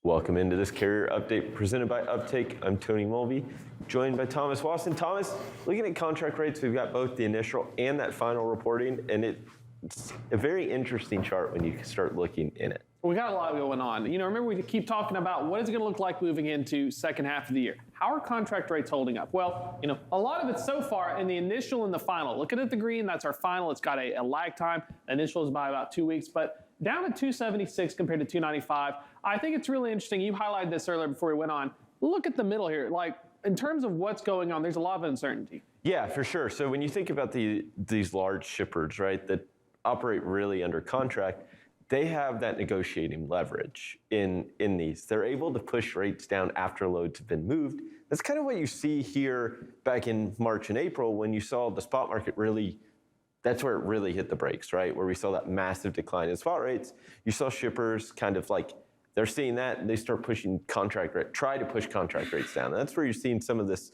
Welcome into this carrier update presented by Uptake. I'm Tony Mulvey, joined by Thomas Wasson. Thomas, looking at contract rates, we've got both the initial and that final reporting, and it's a very interesting chart when you start looking in it. We got a lot going on. Remember we keep talking about what is it going to look like moving into second half of the year. How are contract rates holding up? Well, a lot of it so far in the initial and the final. Looking at the green, that's our final. It's got a lag time. The initial is by about 2 weeks, but down at 276 compared to 295. I think it's really interesting. You highlighted this earlier before we went on. Look at the middle here. Like, in terms of what's going on, there's a lot of uncertainty. Yeah, for sure. So when you think about these large shippers, right, that operate really under contract, they have that negotiating leverage in these. They're able to push rates down after loads have been moved. That's kind of what you see here back in March and April when you saw the spot market really, that's where it really hit the brakes, right? Where we saw that massive decline in spot rates. You saw shippers kind of like, they're seeing that and they start pushing try to push contract rates down. And that's where you're seeing some of this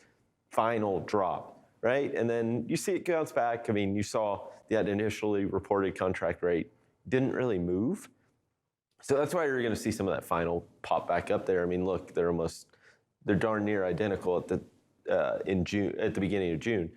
final drop, right? And then you see it bounce back. I mean, you saw that initially reported contract rate didn't really move. So that's why you're going to see some of that final pop back up there. I mean, look, they're darn near identical at the beginning of June.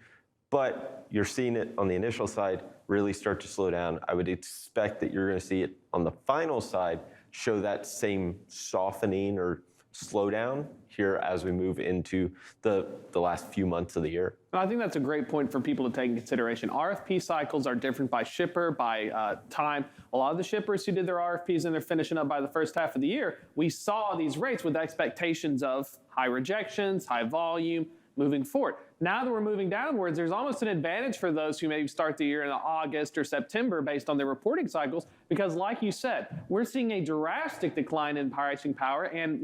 But you're seeing it on the initial side really start to slow down. I would expect that you're going to see it on the final side show that same softening or slowdown here as we move into the last few months of the year. I think that's a great point for people to take in consideration. RFP cycles are different by shipper, by time. A lot of the shippers who did their RFPs and they're finishing up by the first half of the year, we saw these rates with expectations of high rejections, high volume, moving forward. Now that we're moving downwards, there's almost an advantage for those who maybe start the year in August or September based on their reporting cycles, because like you said, we're seeing a drastic decline in pricing power, and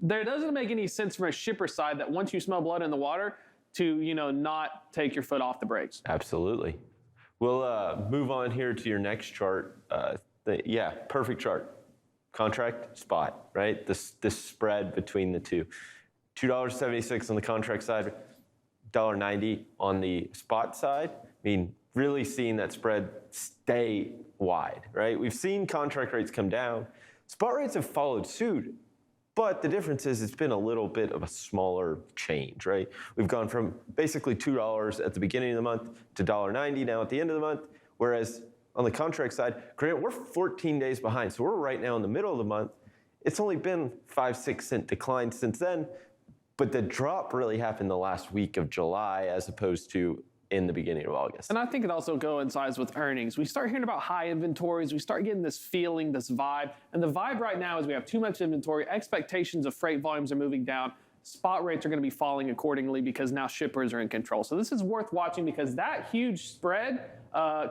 there doesn't make any sense from a shipper side that once you smell blood in the water to not take your foot off the brakes. Absolutely. We'll move on here to your next chart. Perfect chart. Contract, spot, right? This spread between the two. $2.76 on the contract side, $1.90 on the spot side. I mean, really seeing that spread stay wide, right? We've seen contract rates come down. Spot rates have followed suit, but the difference is it's been a little bit of a smaller change, right? We've gone from basically $2 at the beginning of the month to $1.90 now at the end of the month, whereas on the contract side, granted, we're 14 days behind, so we're right now in the middle of the month. It's only been 5-6 cent decline since then, but the drop really happened the last week of July as opposed to in the beginning of August. And I think it also coincides with earnings. We start hearing about high inventories. We start getting this feeling, this vibe. And the vibe right now is we have too much inventory. Expectations of freight volumes are moving down. Spot rates are going to be falling accordingly because now shippers are in control. So this is worth watching because that huge spread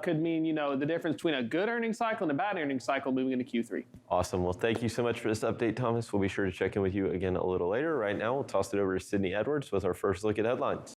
could mean, the difference between a good earnings cycle and a bad earnings cycle moving into Q3. Awesome. Well, thank you so much for this update, Thomas. We'll be sure to check in with you again a little later. Right now, we'll toss it over to Sydney Edwards with our first look at headlines.